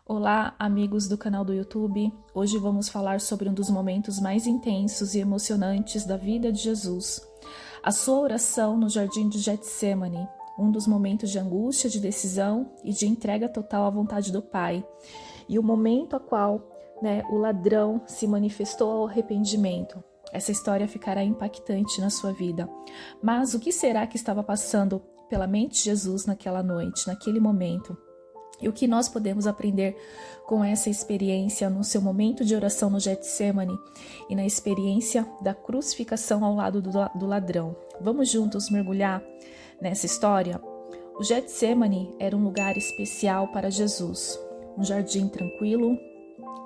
Olá, amigos do canal do YouTube. Hoje vamos falar sobre um dos momentos mais intensos e emocionantes da vida de Jesus. A sua oração no jardim de Getsemane, um dos momentos de angústia, de decisão e de entrega total à vontade do Pai. E o momento a qual o ladrão se manifestou ao arrependimento. Essa história ficará impactante na sua vida. Mas o que será que estava passando pela mente de Jesus naquela noite, naquele momento? E o que nós podemos aprender com essa experiência no seu momento de oração no Getsemane e na experiência da crucificação ao lado do ladrão? Vamos juntos mergulhar nessa história? O Getsemane era um lugar especial para Jesus, um jardim tranquilo,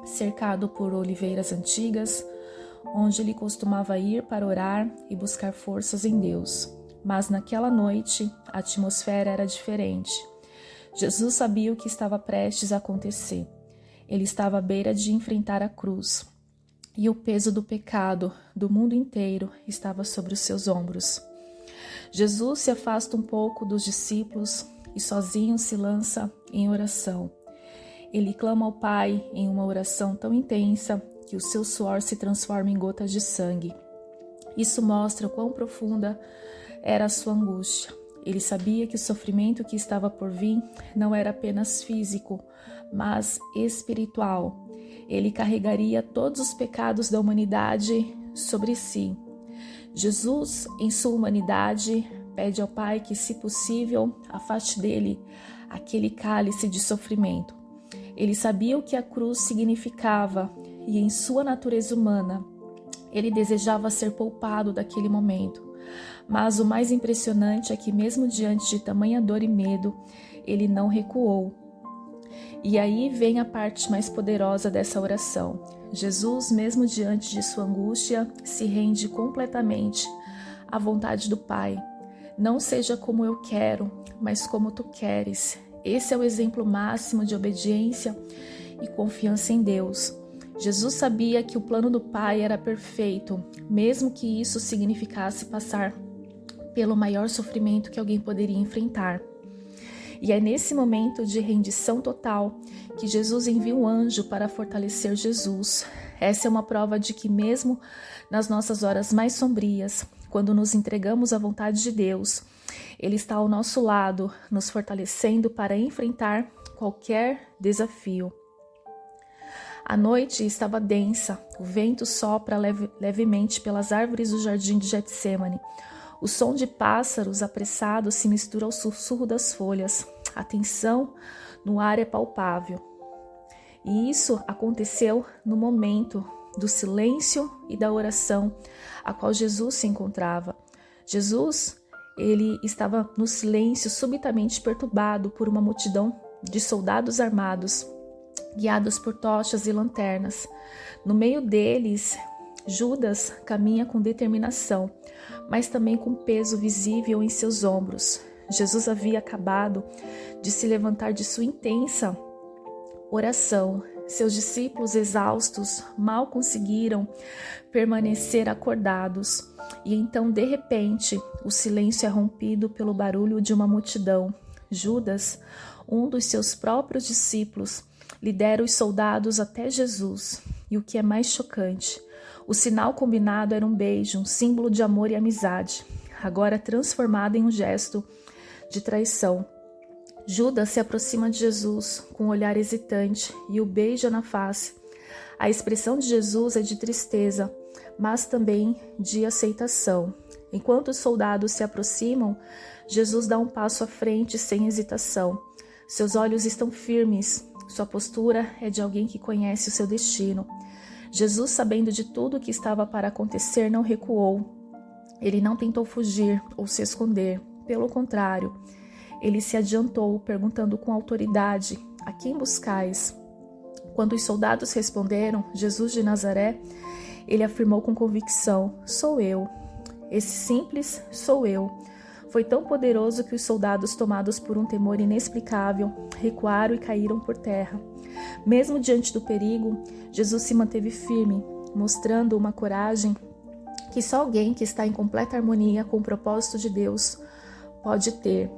cercado por oliveiras antigas, onde ele costumava ir para orar e buscar forças em Deus. Mas naquela noite a atmosfera era diferente. Jesus sabia o que estava prestes a acontecer. Ele estava à beira de enfrentar a cruz. E o peso do pecado do mundo inteiro estava sobre os seus ombros. Jesus se afasta um pouco dos discípulos e sozinho se lança em oração. Ele clama ao Pai em uma oração tão intensa que o seu suor se transforma em gotas de sangue. Isso mostra o quão profunda era a sua angústia. Ele sabia que o sofrimento que estava por vir não era apenas físico, mas espiritual. Ele carregaria todos os pecados da humanidade sobre si. Jesus, em sua humanidade, pede ao Pai que, se possível, afaste dele aquele cálice de sofrimento. Ele sabia o que a cruz significava e, em sua natureza humana, ele desejava ser poupado daquele momento. Mas o mais impressionante é que, mesmo diante de tamanha dor e medo, ele não recuou. E aí vem a parte mais poderosa dessa oração. Jesus, mesmo diante de sua angústia, se rende completamente à vontade do Pai. Não seja como eu quero, mas como tu queres. Esse é o exemplo máximo de obediência e confiança em Deus. Jesus sabia que o plano do Pai era perfeito, mesmo que isso significasse passar pelo maior sofrimento que alguém poderia enfrentar. E é nesse momento de rendição total que Jesus envia um anjo para fortalecer Jesus. Essa é uma prova de que, mesmo nas nossas horas mais sombrias, quando nos entregamos à vontade de Deus, Ele está ao nosso lado, nos fortalecendo para enfrentar qualquer desafio. A noite estava densa, o vento sopra levemente pelas árvores do jardim de Getsemane. O som de pássaros apressados se mistura ao sussurro das folhas. A tensão no ar é palpável. E isso aconteceu no momento do silêncio e da oração a qual Jesus se encontrava. Jesus, ele estava no silêncio, subitamente perturbado por uma multidão de soldados armados, guiados por tochas e lanternas. No meio deles, Judas caminha com determinação, mas também com peso visível em seus ombros. Jesus havia acabado de se levantar de sua intensa oração. Seus discípulos, exaustos, mal conseguiram permanecer acordados. E então, de repente, o silêncio é rompido pelo barulho de uma multidão. Judas, um dos seus próprios discípulos, lidera os soldados até Jesus. E o que é mais chocante, o sinal combinado era um beijo, um símbolo de amor e amizade, agora transformado em um gesto de traição. Judas se aproxima de Jesus com um olhar hesitante e o beija na face. A expressão de Jesus é de tristeza, mas também de aceitação. Enquanto os soldados se aproximam, Jesus dá um passo à frente sem hesitação. Seus olhos estão firmes, sua postura é de alguém que conhece o seu destino. Jesus, sabendo de tudo o que estava para acontecer, não recuou. Ele não tentou fugir ou se esconder. Pelo contrário, ele se adiantou, perguntando com autoridade: "A quem buscais?" Quando os soldados responderam: "Jesus de Nazaré", ele afirmou com convicção: "Sou eu." Esse simples "sou eu" foi tão poderoso que os soldados, tomados por um temor inexplicável, recuaram e caíram por terra. Mesmo diante do perigo, Jesus se manteve firme, mostrando uma coragem que só alguém que está em completa harmonia com o propósito de Deus pode ter.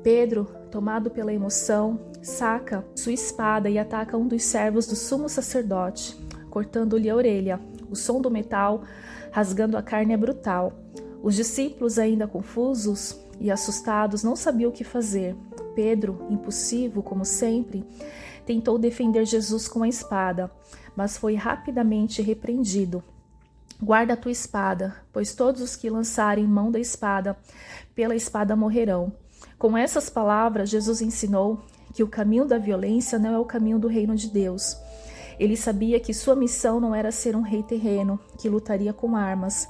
Pedro, tomado pela emoção, saca sua espada e ataca um dos servos do sumo sacerdote, cortando-lhe a orelha. O som do metal rasgando a carne é brutal. Os discípulos, ainda confusos e assustados, não sabiam o que fazer. Pedro, impulsivo como sempre, tentou defender Jesus com a espada, mas foi rapidamente repreendido. Guarda a tua espada, pois todos os que lançarem mão da espada, pela espada morrerão. Com essas palavras, Jesus ensinou que o caminho da violência não é o caminho do reino de Deus. Ele sabia que sua missão não era ser um rei terreno, que lutaria com armas,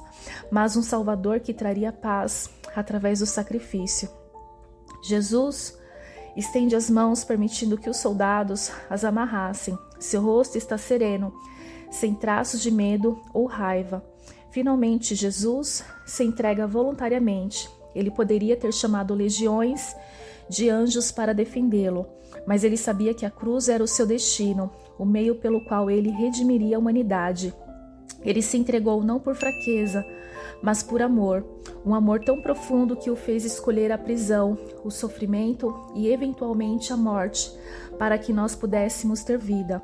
mas um Salvador que traria paz através do sacrifício. Jesus estende as mãos, permitindo que os soldados as amarrassem. Seu rosto está sereno, sem traços de medo ou raiva. Finalmente, Jesus se entrega voluntariamente. Ele poderia ter chamado legiões de anjos para defendê-lo, mas ele sabia que a cruz era o seu destino, o meio pelo qual ele redimiria a humanidade. Ele se entregou não por fraqueza, mas por amor, um amor tão profundo que o fez escolher a prisão, o sofrimento e eventualmente a morte, para que nós pudéssemos ter vida.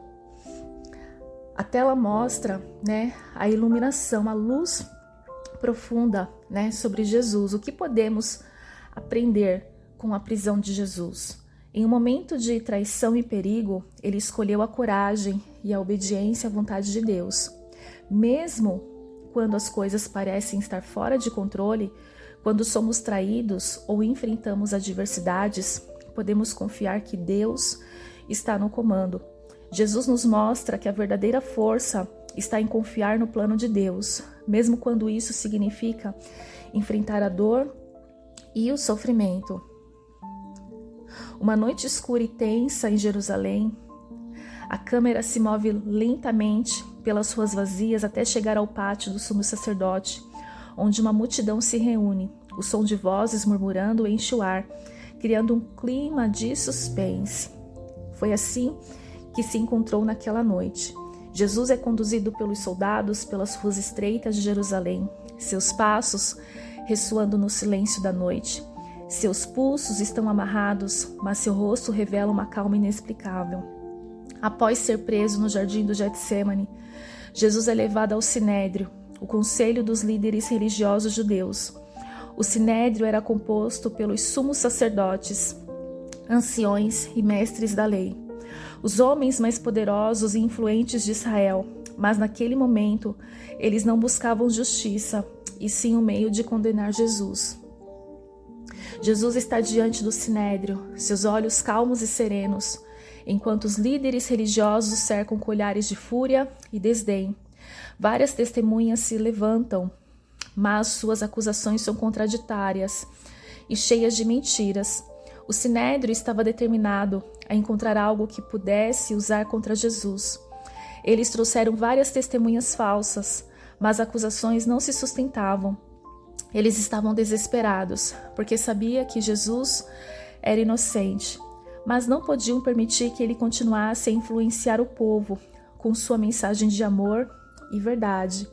A tela mostra, a iluminação, a luz profunda, sobre Jesus. O que podemos aprender com a prisão de Jesus? Em um momento de traição e perigo, ele escolheu a coragem e a obediência à vontade de Deus. Mesmo quando as coisas parecem estar fora de controle, quando somos traídos ou enfrentamos adversidades, podemos confiar que Deus está no comando. Jesus nos mostra que a verdadeira força está em confiar no plano de Deus, mesmo quando isso significa enfrentar a dor e o sofrimento. Uma noite escura e tensa em Jerusalém, a câmera se move lentamente pelas ruas vazias até chegar ao pátio do sumo sacerdote, onde uma multidão se reúne. O som de vozes murmurando enche o ar, criando um clima de suspense. Foi assim que se encontrou naquela noite. Jesus é conduzido pelos soldados pelas ruas estreitas de Jerusalém, seus passos ressoando no silêncio da noite. Seus pulsos estão amarrados, mas seu rosto revela uma calma inexplicável. Após ser preso no jardim do Getsemane, Jesus é levado ao Sinédrio, o conselho dos líderes religiosos judeus. O Sinédrio era composto pelos sumos sacerdotes, anciões e mestres da lei, os homens mais poderosos e influentes de Israel, mas naquele momento eles não buscavam justiça, e sim o meio de condenar Jesus. Jesus está diante do Sinédrio, seus olhos calmos e serenos, enquanto os líderes religiosos cercam com olhares de fúria e desdém. Várias testemunhas se levantam, mas suas acusações são contraditórias e cheias de mentiras. O Sinédrio estava determinado a encontrar algo que pudesse usar contra Jesus. Eles trouxeram várias testemunhas falsas, mas acusações não se sustentavam. Eles estavam desesperados, porque sabia que Jesus era inocente, mas não podiam permitir que ele continuasse a influenciar o povo com sua mensagem de amor e verdade.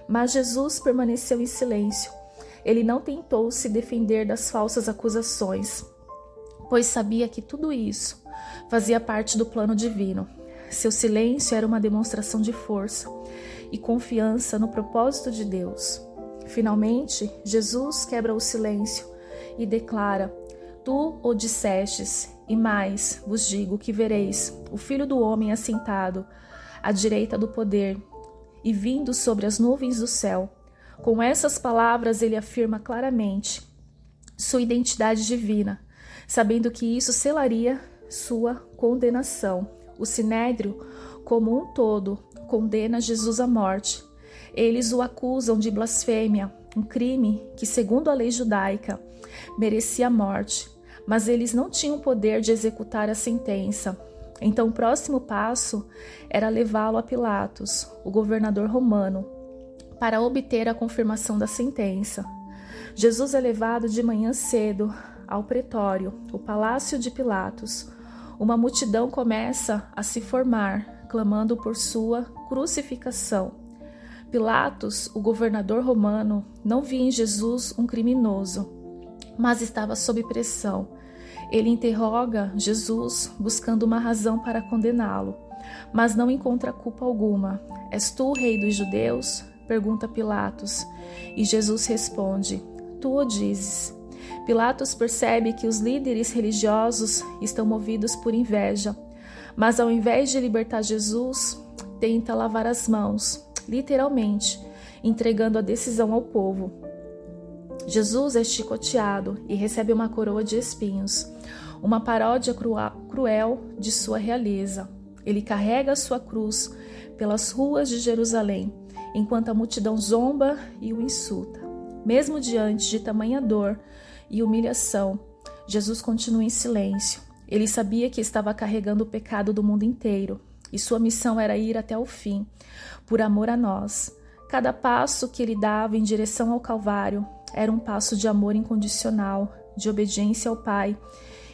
Mas Jesus permaneceu em silêncio. Ele não tentou se defender das falsas acusações, pois sabia que tudo isso fazia parte do plano divino. Seu silêncio era uma demonstração de força e confiança no propósito de Deus. Finalmente, Jesus quebra o silêncio e declara: Tu o dissestes, e mais vos digo que vereis o Filho do Homem assentado à direita do poder e vindo sobre as nuvens do céu. Com essas palavras, ele afirma claramente sua identidade divina, sabendo que isso selaria sua condenação. O Sinédrio, como um todo, condena Jesus à morte. Eles o acusam de blasfêmia, um crime que, segundo a lei judaica, merecia a morte, mas eles não tinham o poder de executar a sentença. Então o próximo passo era levá-lo a Pilatos, o governador romano, para obter a confirmação da sentença. Jesus é levado de manhã cedo ao pretório, o palácio de Pilatos. Uma multidão começa a se formar, clamando por sua crucificação. Pilatos, o governador romano, não via em Jesus um criminoso, mas estava sob pressão. Ele interroga Jesus buscando uma razão para condená-lo, mas não encontra culpa alguma. És tu o rei dos judeus? Pergunta Pilatos. E Jesus responde, tu o dizes. Pilatos percebe que os líderes religiosos estão movidos por inveja, mas ao invés de libertar Jesus, tenta lavar as mãos, literalmente, entregando a decisão ao povo. Jesus é chicoteado e recebe uma coroa de espinhos, uma paródia cruel de sua realeza. Ele carrega a sua cruz pelas ruas de Jerusalém, enquanto a multidão zomba e o insulta. Mesmo diante de tamanha dor e humilhação, Jesus continua em silêncio. Ele sabia que estava carregando o pecado do mundo inteiro, e sua missão era ir até o fim, por amor a nós. Cada passo que ele dava em direção ao Calvário era um passo de amor incondicional, de obediência ao Pai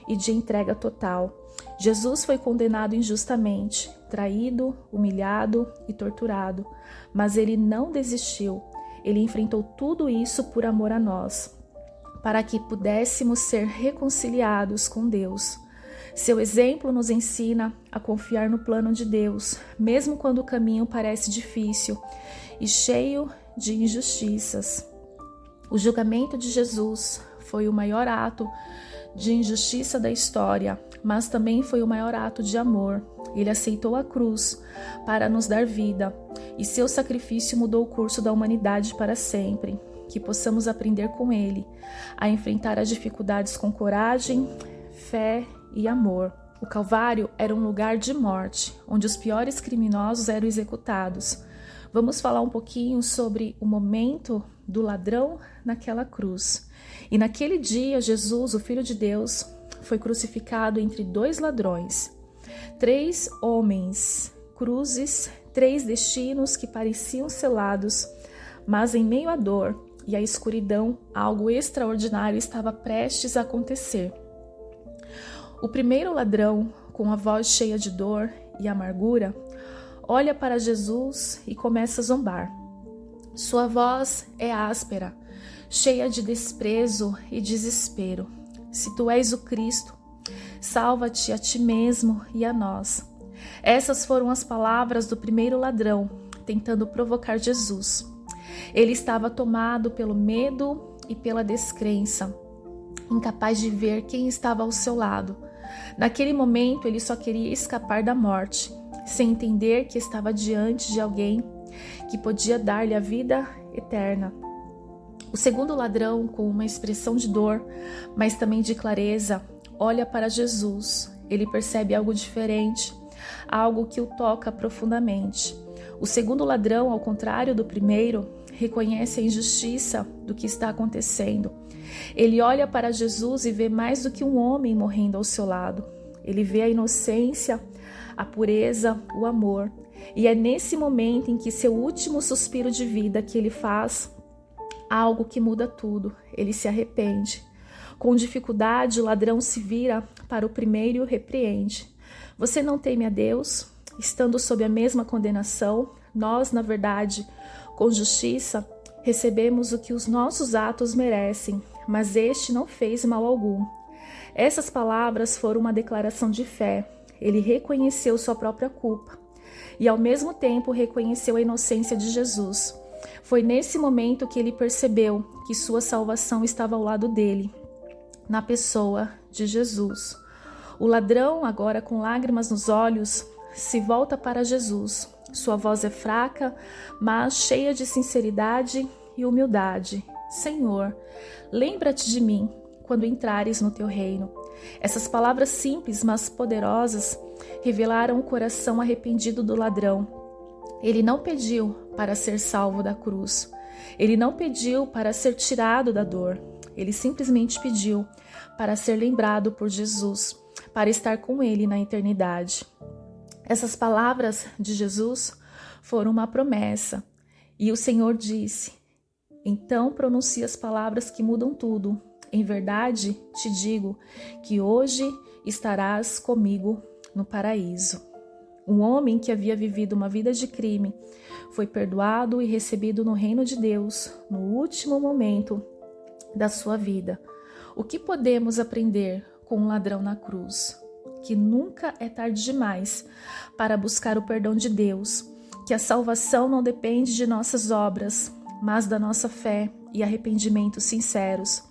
e de entrega total. Jesus foi condenado injustamente, traído, humilhado e torturado, mas ele não desistiu. Ele enfrentou tudo isso por amor a nós, para que pudéssemos ser reconciliados com Deus. Seu exemplo nos ensina a confiar no plano de Deus, mesmo quando o caminho parece difícil e cheio de injustiças. O julgamento de Jesus foi o maior ato de injustiça da história, mas também foi o maior ato de amor. Ele aceitou a cruz para nos dar vida, e seu sacrifício mudou o curso da humanidade para sempre. Que possamos aprender com ele a enfrentar as dificuldades com coragem, fé e amor. O Calvário era um lugar de morte, onde os piores criminosos eram executados. Vamos falar um pouquinho sobre o momento do ladrão naquela cruz. E naquele dia, Jesus, o Filho de Deus, foi crucificado entre dois ladrões. 3 homens, cruzes, 3 destinos que pareciam selados, mas em meio à dor e à escuridão, algo extraordinário estava prestes a acontecer. O primeiro ladrão, com a voz cheia de dor e amargura, olha para Jesus e começa a zombar. Sua voz é áspera, cheia de desprezo e desespero. Se tu és o Cristo, salva-te a ti mesmo e a nós. Essas foram as palavras do primeiro ladrão, tentando provocar Jesus. Ele estava tomado pelo medo e pela descrença, incapaz de ver quem estava ao seu lado. Naquele momento, ele só queria escapar da morte, sem entender que estava diante de alguém que podia dar-lhe a vida eterna. O segundo ladrão, com uma expressão de dor, mas também de clareza, olha para Jesus. Ele percebe algo diferente, algo que o toca profundamente. O segundo ladrão, ao contrário do primeiro, reconhece a injustiça do que está acontecendo. Ele olha para Jesus e vê mais do que um homem morrendo ao seu lado. Ele vê a inocência, a pureza, o amor. E é nesse momento em que seu último suspiro de vida que ele faz algo que muda tudo. Ele se arrepende. Com dificuldade, o ladrão se vira para o primeiro e o repreende. Você não teme a Deus? Estando sob a mesma condenação, nós, na verdade, com justiça, recebemos o que os nossos atos merecem, mas este não fez mal algum. Essas palavras foram uma declaração de fé. Ele reconheceu sua própria culpa e, ao mesmo tempo, reconheceu a inocência de Jesus. Foi nesse momento que ele percebeu que sua salvação estava ao lado dele, na pessoa de Jesus. O ladrão, agora com lágrimas nos olhos, se volta para Jesus. Sua voz é fraca, mas cheia de sinceridade e humildade. Senhor, lembra-te de mim quando entrares no teu reino. Essas palavras simples, mas poderosas, revelaram o coração arrependido do ladrão. Ele não pediu para ser salvo da cruz. Ele não pediu para ser tirado da dor. Ele simplesmente pediu para ser lembrado por Jesus, para estar com ele na eternidade. Essas palavras de Jesus foram uma promessa. E o Senhor disse: então pronuncie as palavras que mudam tudo. Em verdade, te digo que hoje estarás comigo no paraíso. Um homem que havia vivido uma vida de crime foi perdoado e recebido no reino de Deus no último momento da sua vida. O que podemos aprender com o ladrão na cruz, que nunca é tarde demais para buscar o perdão de Deus, que a salvação não depende de nossas obras, mas da nossa fé e arrependimentos sinceros.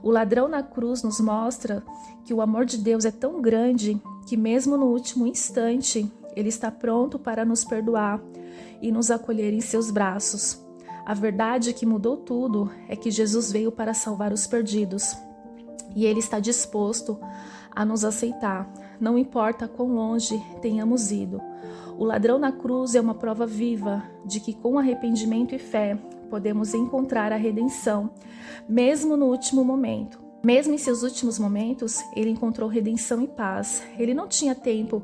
O ladrão na cruz nos mostra que o amor de Deus é tão grande que mesmo no último instante, Ele está pronto para nos perdoar e nos acolher em seus braços. A verdade que mudou tudo é que Jesus veio para salvar os perdidos e Ele está disposto a nos aceitar, não importa quão longe tenhamos ido. O ladrão na cruz é uma prova viva de que com arrependimento e fé podemos encontrar a redenção, mesmo no último momento. Mesmo em seus últimos momentos, ele encontrou redenção e paz. Ele não tinha tempo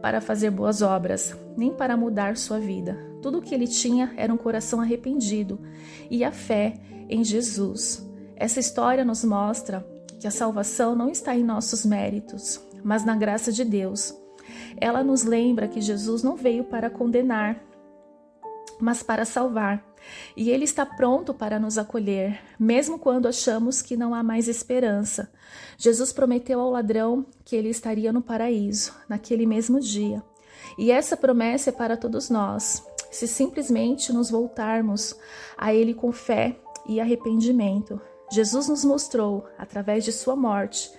para fazer boas obras, nem para mudar sua vida. Tudo o que ele tinha era um coração arrependido e a fé em Jesus. Essa história nos mostra que a salvação não está em nossos méritos, mas na graça de Deus. Ela nos lembra que Jesus não veio para condenar, mas para salvar. E Ele está pronto para nos acolher, mesmo quando achamos que não há mais esperança. Jesus prometeu ao ladrão que ele estaria no paraíso, naquele mesmo dia. E essa promessa é para todos nós, se simplesmente nos voltarmos a Ele com fé e arrependimento. Jesus nos mostrou, através de sua morte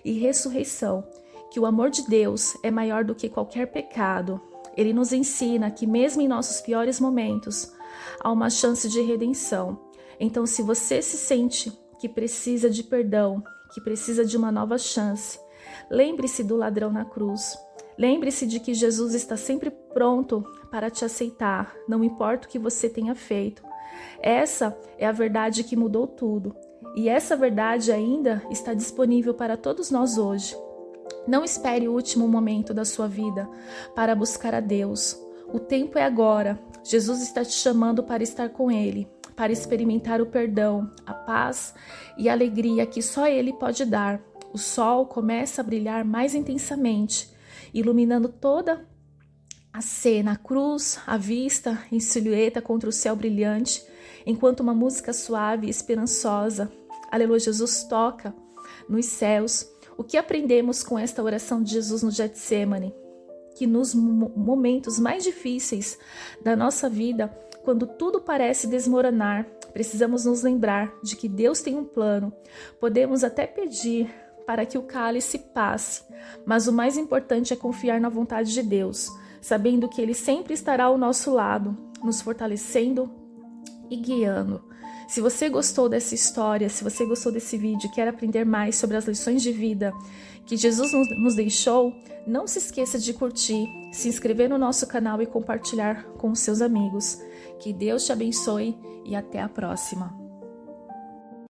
e ressurreição, que o amor de Deus é maior do que qualquer pecado. Ele nos ensina que mesmo em nossos piores momentos, há uma chance de redenção. Então, se você se sente que precisa de perdão, que precisa de uma nova chance, lembre-se do ladrão na cruz. Lembre-se de que Jesus está sempre pronto para te aceitar, não importa o que você tenha feito. Essa é a verdade que mudou tudo. E essa verdade ainda está disponível para todos nós hoje. Não espere o último momento da sua vida para buscar a Deus. O tempo é agora. Jesus está te chamando para estar com Ele, para experimentar o perdão, a paz e a alegria que só Ele pode dar. O sol começa a brilhar mais intensamente, iluminando toda a cena, a cruz, a vista em silhueta contra o céu brilhante, enquanto uma música suave e esperançosa, aleluia, Jesus toca nos céus. O que aprendemos com esta oração de Jesus no Getsemane? Que nos momentos mais difíceis da nossa vida, quando tudo parece desmoronar, precisamos nos lembrar de que Deus tem um plano. Podemos até pedir para que o cálice passe, mas o mais importante é confiar na vontade de Deus, sabendo que Ele sempre estará ao nosso lado, nos fortalecendo e guiando. Se você gostou dessa história, se você gostou desse vídeo e quer aprender mais sobre as lições de vida que Jesus nos deixou, não se esqueça de curtir, se inscrever no nosso canal e compartilhar com os seus amigos. Que Deus te abençoe e até a próxima.